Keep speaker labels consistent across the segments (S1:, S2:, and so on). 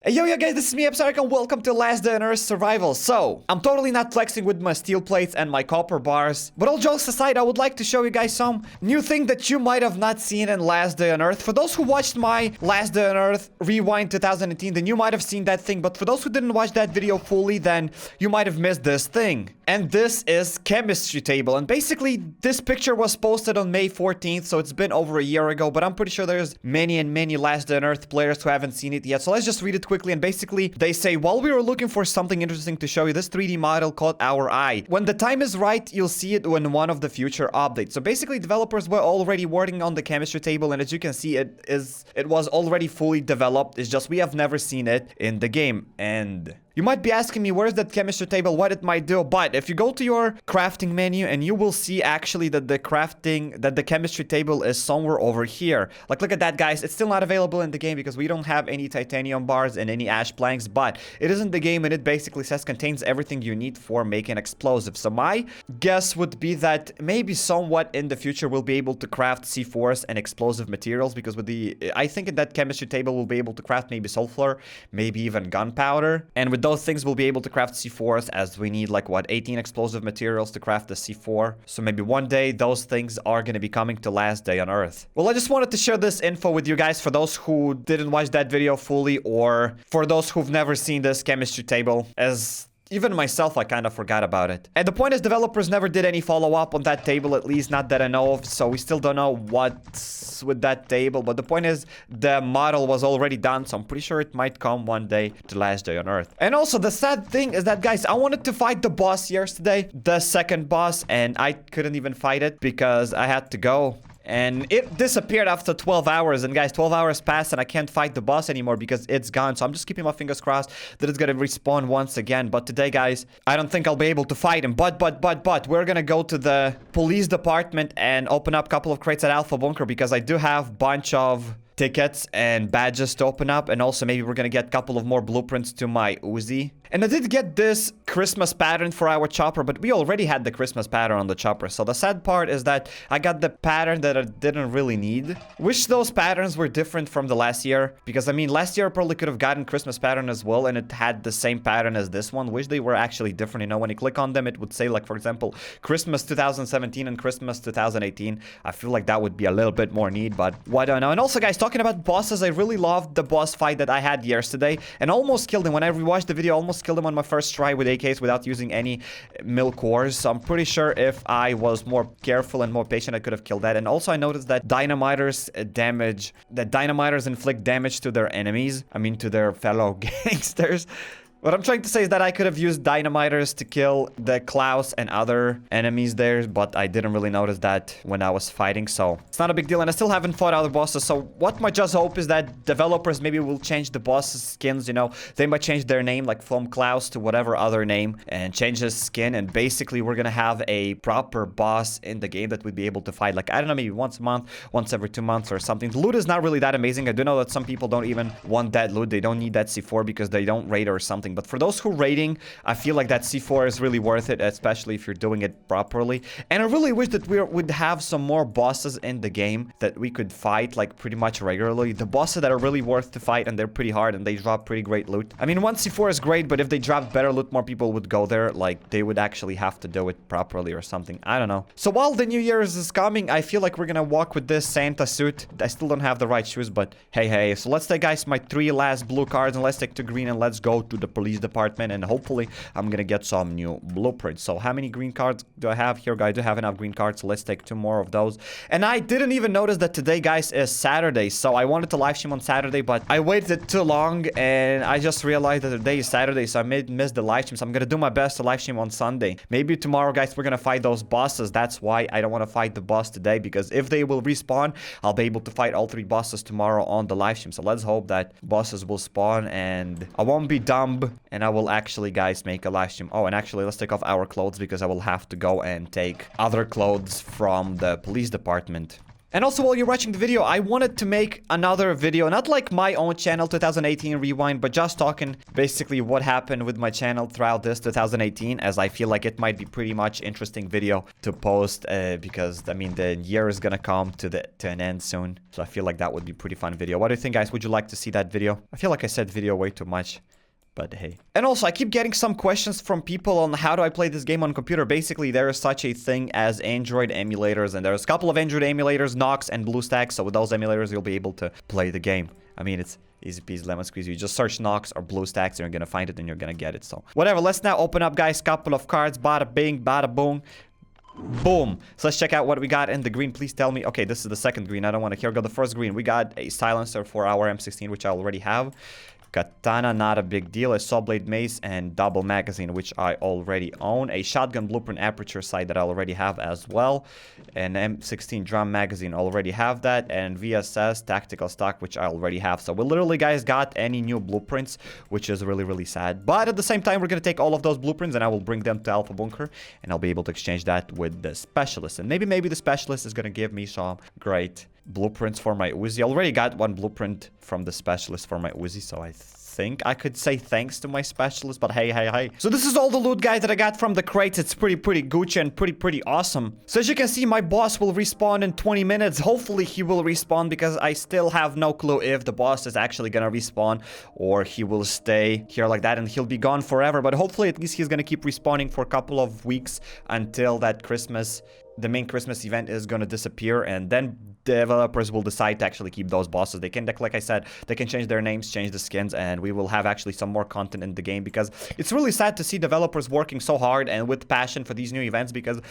S1: Hey, yo guys, this is me, HappyCairek, and welcome to Last Day on Earth Survival. So, I'm totally not flexing with my steel plates and my copper bars, but all jokes aside, I would like to show you guys some new thing that you might have not seen in Last Day on Earth. For those who watched my Last Day on Earth Rewind 2018, then you might have seen that thing, but for those who didn't watch that video fully, then you might have missed this thing. And this is chemistry table, and basically, this picture was posted on May 14th, so it's been over a year ago, but I'm pretty sure there's many Last Day on Earth players who haven't seen it yet, so let's just read it quickly. And basically they say, while we were looking for something interesting to show you, this 3D model caught our eye. When the time is right, you'll see it in one of the future updates. So basically developers were already working on the chemistry table, and as you can see, it was already fully developed. It's just we have never seen it in the game. And you might be asking me, where's that chemistry table, what it might do? But if you go to your crafting menu, and you will see actually that the chemistry table is somewhere over here. Like, look at that, guys. It's still not available in the game because we don't have any titanium bars and any ash planks, but it is in the game, and it basically says contains everything you need for making explosives. So my guess would be that maybe somewhat in the future we'll be able to craft C4s and explosive materials, because I think in that chemistry table we'll be able to craft maybe sulfur, maybe even gunpowder, and with those things we'll be able to craft C4s, as we need like what, 18 explosive materials to craft the C4. So maybe one day those things are going to be coming to Last Day on Earth. Well, I just wanted to share this info with you guys for those who didn't watch that video fully, or for those who've never seen this chemistry table, as even myself, I kind of forgot about it. And the point is, developers never did any follow-up on that table, at least not that I know of, so we still don't know what's with that table. But the point is, the model was already done, so I'm pretty sure it might come one day to Last Day on Earth. And also, the sad thing is that, guys, I wanted to fight the boss yesterday, the second boss, and I couldn't even fight it because I had to go. And it disappeared after 12 hours. And guys, 12 hours passed and I can't fight the boss anymore because it's gone. So I'm just keeping my fingers crossed that it's gonna respawn once again. But today, guys, I don't think I'll be able to fight him. But we're gonna go to the police department and open up a couple of crates at Alpha Bunker, because I do have a bunch of tickets and badges to open up, and also maybe we're gonna get a couple of more blueprints to my Uzi. And I did get this Christmas pattern for our chopper, but we already had the Christmas pattern on the chopper. So the sad part is that I got the pattern that I didn't really need. Wish those patterns were different from the last year, because I mean, last year I probably could have gotten Christmas pattern as well, and it had the same pattern as this one. Wish they were actually different. You know, when you click on them, it would say, like, for example, Christmas 2017 and Christmas 2018. I feel like that would be a little bit more neat, but what do I know? And also, guys, talking about bosses, I really loved the boss fight that I had yesterday, and almost killed him. When I rewatched the video, I almost killed him on my first try with AKs without using any milk ores. So I'm pretty sure if I was more careful and more patient, I could have killed that. And also I noticed that dynamiters inflict damage to their enemies. I mean, to their fellow gangsters. What I'm trying to say is that I could have used dynamiters to kill the Klaus and other enemies there, but I didn't really notice that when I was fighting, so it's not a big deal. And I still haven't fought other bosses, so what my just hope is that developers maybe will change the boss's skins, you know. They might change their name, like from Klaus to whatever other name, and change his skin, and basically we're gonna have a proper boss in the game that we'd be able to fight, like, I don't know, maybe once a month, once every 2 months or something. The loot is not really that amazing. I do know that some people don't even want that loot. They don't need that C4 because they don't raid or something. But for those who raiding, I feel like that C4 is really worth it, especially if you're doing it properly. And I really wish that we would have some more bosses in the game that we could fight, like, pretty much regularly. The bosses that are really worth to fight, and they're pretty hard, and they drop pretty great loot. I mean, one C4 is great, but if they drop better loot, more people would go there. Like, they would actually have to do it properly or something. I don't know. So while the New Year's is coming, I feel like we're gonna walk with this Santa suit. I still don't have the right shoes, but hey. So let's take, guys, my 3 last blue cards, and let's take 2 green, and let's go to the police department, and hopefully I'm gonna get some new blueprints. So how many green cards do I have here, guys? I do have enough green cards, so let's take 2 more of those. And I didn't even notice that today, guys, is Saturday, so I wanted to live stream on Saturday, but I waited too long, and I just realized that today is Saturday, so I missed the live stream. So I'm gonna do my best to live stream on Sunday. Maybe tomorrow, guys, we're gonna fight those bosses. That's why I don't want to fight the boss today, because if they will respawn, I'll be able to fight all 3 bosses tomorrow on the live stream. So let's hope that bosses will spawn and I won't be dumb, and I will actually, guys, make a live stream. Oh, and actually, let's take off our clothes because I will have to go and take other clothes from the police department. And also, while you're watching the video, I wanted to make another video, not like my own channel 2018 rewind, but just talking basically what happened with my channel throughout this 2018, as I feel like it might be pretty much interesting video to post, because I mean the year is gonna come to an end soon, so I feel like that would be a pretty fun video. What do you think, guys? Would you like to see that video? I feel like I said video way too much. But hey. And also, I keep getting some questions from people on how do I play this game on computer. Basically, there is such a thing as Android emulators, and there's a couple of Android emulators, Nox and BlueStacks. So with those emulators, you'll be able to play the game. I mean, it's easy peasy lemon squeeze. You just search Nox or BlueStacks, and you're gonna find it, and you're gonna get it. So whatever. Let's now open up, guys. Couple of cards. Bada bing, bada boom. Boom. So let's check out what we got in the green. Please tell me. Okay, this is the second green. I don't want to. Here we go. The first green. We got a silencer for our M16, which I already have. Katana, not a big deal. A saw blade mace and double magazine, which I already own. A shotgun blueprint aperture sight that I already have as well. An M16 drum magazine, already have that. And VSS tactical stock, which I already have. So we literally, guys, got any new blueprints, which is really, really sad. But at the same time, we're going to take all of those blueprints and I will bring them to Alpha Bunker. And I'll be able to exchange that with the specialist. And maybe the specialist is going to give me some great blueprints for my Uzi. I already got one blueprint from the specialist for my Uzi, so I think I could say thanks to my specialist, but hey. So this is all the loot, guys, that I got from the crates. It's pretty Gucci and pretty awesome. So as you can see, my boss will respawn in 20 minutes. Hopefully he will respawn, because I still have no clue if the boss is actually gonna respawn or he will stay here like that and he'll be gone forever. But hopefully at least he's gonna keep respawning for a couple of weeks until that the main Christmas event is gonna disappear, and then developers will decide to actually keep those bosses. They can, like I said, they can change their names, change the skins, and we will have actually some more content in the game, because it's really sad to see developers working so hard and with passion for these new events, because...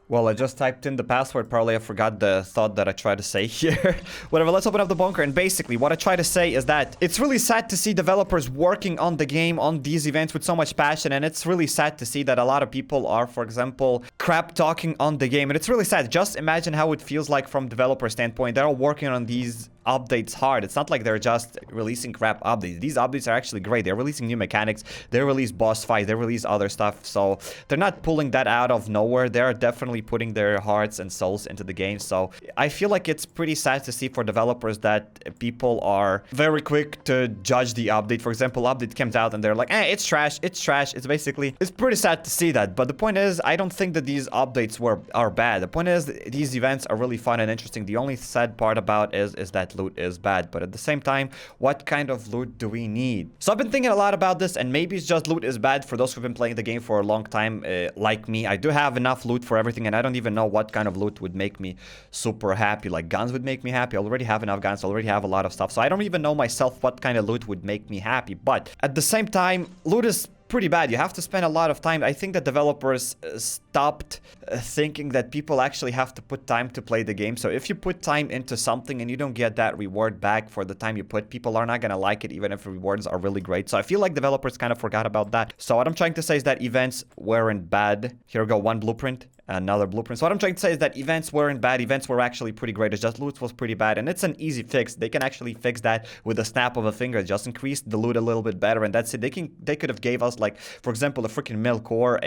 S1: Well, I just typed in the password. Probably I forgot the thought that I tried to say here. Whatever, let's open up the bunker. And basically, what I try to say is that it's really sad to see developers working on the game, on these events with so much passion. And it's really sad to see that a lot of people are, for example, crap talking on the game. And it's really sad. Just imagine how it feels like from developer standpoint. They're all working on these updates hard. It's not like they're just releasing crap updates. These updates are actually great. They're releasing new mechanics. They release boss fights. They release other stuff. So they're not pulling that out of nowhere. They're definitely putting their hearts and souls into the game. So I feel like it's pretty sad to see for developers that people are very quick to judge the update. For example, update comes out and they're like, it's trash. It's trash. It's pretty sad to see that. But the point is, I don't think that these updates are bad. The point is, these events are really fun and interesting. The only sad part about is that loot is bad. But at the same time, what kind of loot do we need? So I've been thinking a lot about this, and maybe it's just loot is bad for those who've been playing the game for a long time, like me. I do have enough loot for everything, and I don't even know what kind of loot would make me super happy. Like guns would make me happy. I already have enough guns. I already have a lot of stuff. So I don't even know myself what kind of loot would make me happy. But at the same time, loot is pretty bad. You have to spend a lot of time. I think that developers stopped thinking that people actually have to put time to play the game. So if you put time into something and you don't get that reward back for the time you put, people are not gonna like it, even if the rewards are really great. So I feel like developers kind of forgot about that. So what I'm trying to say is that events weren't bad. Here we go, one blueprint. Another blueprint. So what I'm trying to say is that events weren't bad. Events were actually pretty great. It's just loot was pretty bad. And it's an easy fix. They can actually fix that with a snap of a finger. Just increase the loot a little bit better. And that's it. They could have gave us, like, for example, a freaking milk ore,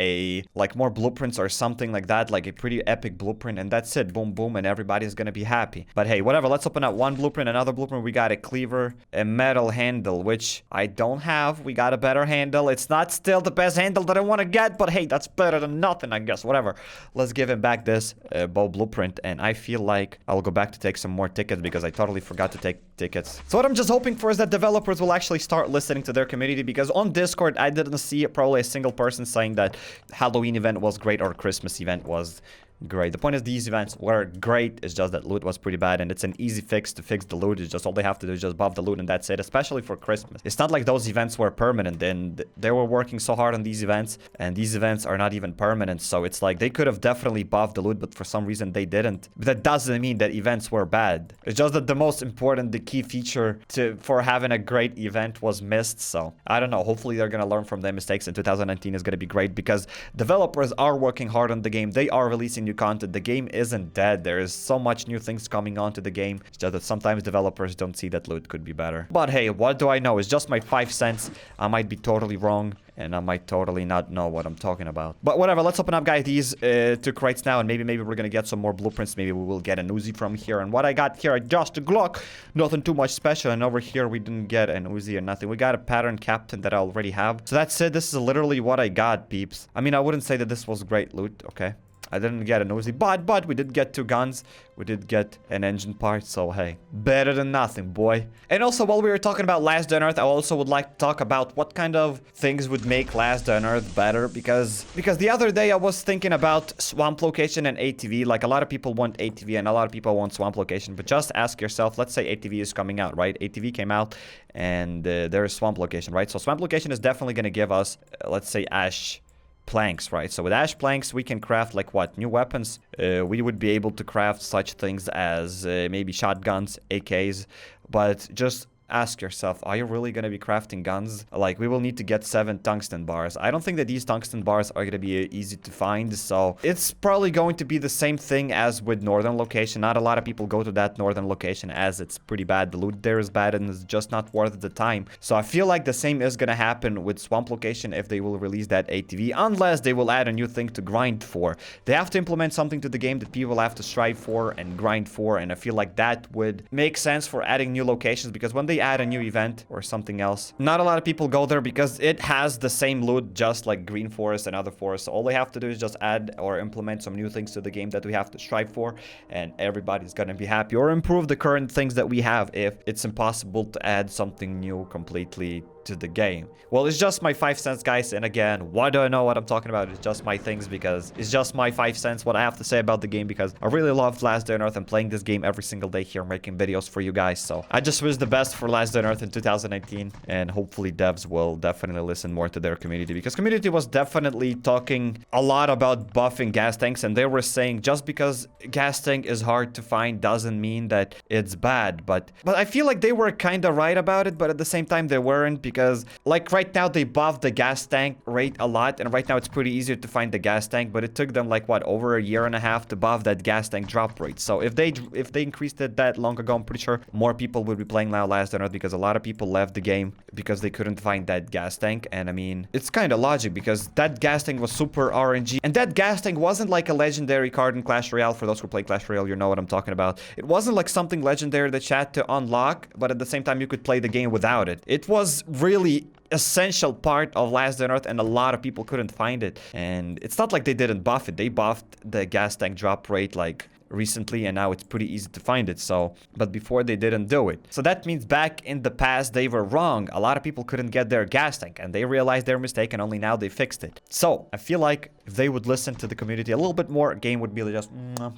S1: like more blueprints or something like that. Like a pretty epic blueprint. And that's it. Boom, boom. And everybody's gonna be happy. But hey, whatever. Let's open up one blueprint. Another blueprint. We got a cleaver, a metal handle, which I don't have. We got a better handle. It's not still the best handle that I want to get. But hey, that's better than nothing, I guess. Whatever. Let's give him back this bow blueprint, and I feel like I'll go back to take some more tickets because I totally forgot to take tickets. So what I'm just hoping for is that developers will actually start listening to their community, because on Discord I didn't see probably a single person saying that Halloween event was great or Christmas event was great. The point is these events were great. It's just that loot was pretty bad, and it's an easy fix to fix the loot. It's just all they have to do is just buff the loot, and that's it, especially for Christmas. It's not like those events were permanent, and they were working so hard on these events, and these events are not even permanent. So it's like they could have definitely buffed the loot, but for some reason they didn't. But that doesn't mean that events were bad. It's just that the most important, the key feature for having a great event was missed. So I don't know. Hopefully they're gonna learn from their mistakes, and 2019 is gonna be great, because developers are working hard on the game. They are releasing new new content. The game isn't dead. There is so much new things coming onto the game. It's just that sometimes developers don't see that loot could be better. But hey, what do I know? It's just my 5 cents. I might be totally wrong, and I might totally not know what I'm talking about. But whatever, let's open up, guys, these 2 crates now, and maybe we're gonna get some more blueprints. Maybe we will get an Uzi from here. And what I got here, just a Glock. Nothing too much special. And over here, we didn't get an Uzi or nothing. We got a pattern captain that I already have. So that's it. This is literally what I got, peeps. I mean, I wouldn't say that this was great loot, okay? I didn't get an Uzi, but we did get 2 guns. We did get an engine part, so hey, better than nothing, boy. And also, while we were talking about Last Day on Earth, I also would like to talk about what kind of things would make Last Day on Earth better, because the other day I was thinking about swamp location and ATV. Like, a lot of people want ATV and a lot of people want swamp location, but just ask yourself, let's say ATV is coming out, right? ATV came out and there is swamp location, right? So swamp location is definitely going to give us, let's say, ash planks, right? So with ash planks, we can craft, like, what? New weapons? We would be able to craft such things as maybe shotguns, AKs, but just ask yourself, are you really going to be crafting guns? Like, we will need to get 7 tungsten bars. I don't think that these tungsten bars are going to be easy to find, so it's probably going to be the same thing as with northern location. Not a lot of people go to that northern location as it's pretty bad. The loot there is bad and it's just not worth the time. So I feel like the same is going to happen with swamp location if they will release that ATV, unless they will add a new thing to grind for. They have to implement something to the game that people have to strive for and grind for, and I feel like that would make sense for adding new locations, because when they add a new event or something else, not a lot of people go there because it has the same loot just like Green Forest and other forests. So all they have to do is just add or implement some new things to the game that we have to strive for, and everybody's gonna be happy, or improve the current things that we have if it's impossible to add something new completely to the game. Well, it's just my 5 cents, guys, and again, why do I know what I'm talking about? It's just my things, because it's just my 5 cents what I have to say about the game, because I really love Last Day on Earth and playing this game every single day here, making videos for you guys. So I just wish the best for Last Day on Earth in 2019, and hopefully devs will definitely listen more to their community, because community was definitely talking a lot about buffing gas tanks, and they were saying just because gas tank is hard to find doesn't mean that it's bad. But I feel like they were kind of right about it, but at the same time they weren't, because like right now they buffed the gas tank rate a lot, and right now it's pretty easier to find the gas tank, but it took them like what, over a year and a half to buff that gas tank drop rate. So if they increased it that long ago, I'm pretty sure more people would be playing now Last Day on Earth, because a lot of people left the game because they couldn't find that gas tank. And I mean, it's kind of logic, because that gas tank was super RNG, and that gas tank wasn't like a legendary card in Clash Royale. For those who play Clash Royale, you know what I'm talking about. It wasn't like something legendary that you had to unlock, but at the same time you could play the game without it. It was really essential part of Last Day on Earth, and a lot of people couldn't find it. And it's not like they didn't buff it. They buffed the gas tank drop rate like recently, and now it's pretty easy to find it. So, but before they didn't do it. So that means back in the past they were wrong. A lot of people couldn't get their gas tank, and they realized their mistake, and only now they fixed it. So I feel like if they would listen to the community a little bit more, game would be just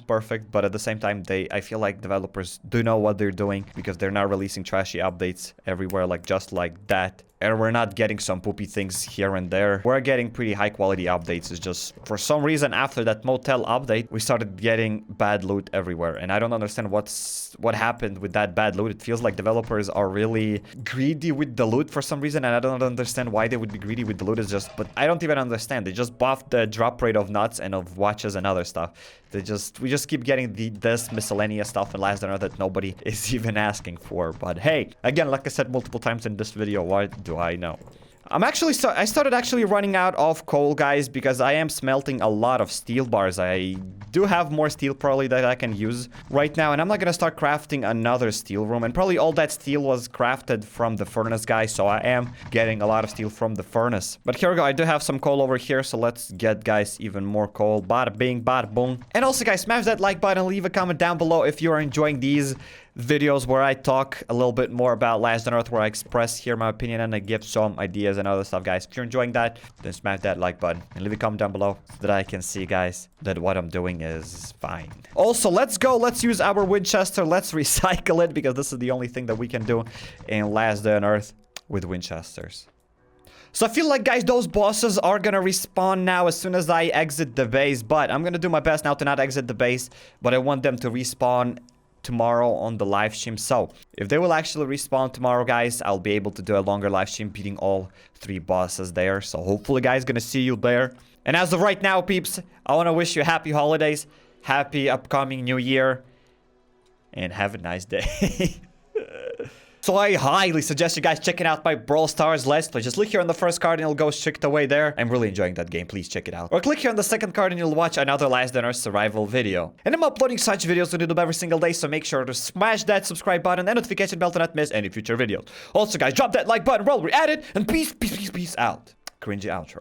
S1: perfect. But at the same time, I feel like developers do know what they're doing, because they're not releasing trashy updates everywhere like just like that. And we're not getting some poopy things here and there. We're getting pretty high quality updates. It's just, for some reason, after that motel update, we started getting bad loot everywhere. And I don't understand what happened with that bad loot. It feels like developers are really greedy with the loot for some reason. And I don't understand why they would be greedy with the loot. It's just, but I don't even understand. They just buffed the drop rate of nuts and of watches and other stuff. We just keep getting this miscellaneous stuff in Last Day on Earth that nobody is even asking for. But hey, again, like I said multiple times in this video, what do I know? I started actually running out of coal, guys, because I am smelting a lot of steel bars. I do have more steel probably that I can use right now, and I'm not gonna start crafting another steel room. And probably all that steel was crafted from the furnace, guys, so I am getting a lot of steel from the furnace. But here we go, I do have some coal over here, so let's get, guys, even more coal. Bada bing, bada boom. And also, guys, smash that like button, leave a comment down below if you are enjoying these videos where I talk a little bit more about Last Day on Earth, where I express here my opinion and I give some ideas and other stuff, guys. If you're enjoying that, then smash that like button and leave a comment down below so that I can see, guys, that what I'm doing is fine. Also, let's use our Winchester. Let's recycle it, because this is the only thing that we can do in Last Day on Earth with Winchesters. So I feel like, guys, those bosses are gonna respawn now as soon as I exit the base, but I'm gonna do my best now to not exit the base, but I want them to respawn tomorrow on the live stream. So if they will actually respawn tomorrow, guys, I'll be able to do a longer live stream beating all 3 bosses there. So hopefully, guys, gonna see you there. And as of right now, peeps, I want to wish you happy holidays. happy upcoming new year, and have a nice day. So I highly suggest you guys checking out my Brawl Stars Let's Play. Just look here on the first card and it'll go straight away there. I'm really enjoying that game. Please check it out. Or click here on the second card and you'll watch another Last Dinner survival video. And I'm uploading such videos on YouTube every single day, so make sure to smash that subscribe button and notification bell to not miss any future videos. Also, guys, drop that like button while we're at it, and peace out. Cringy outro.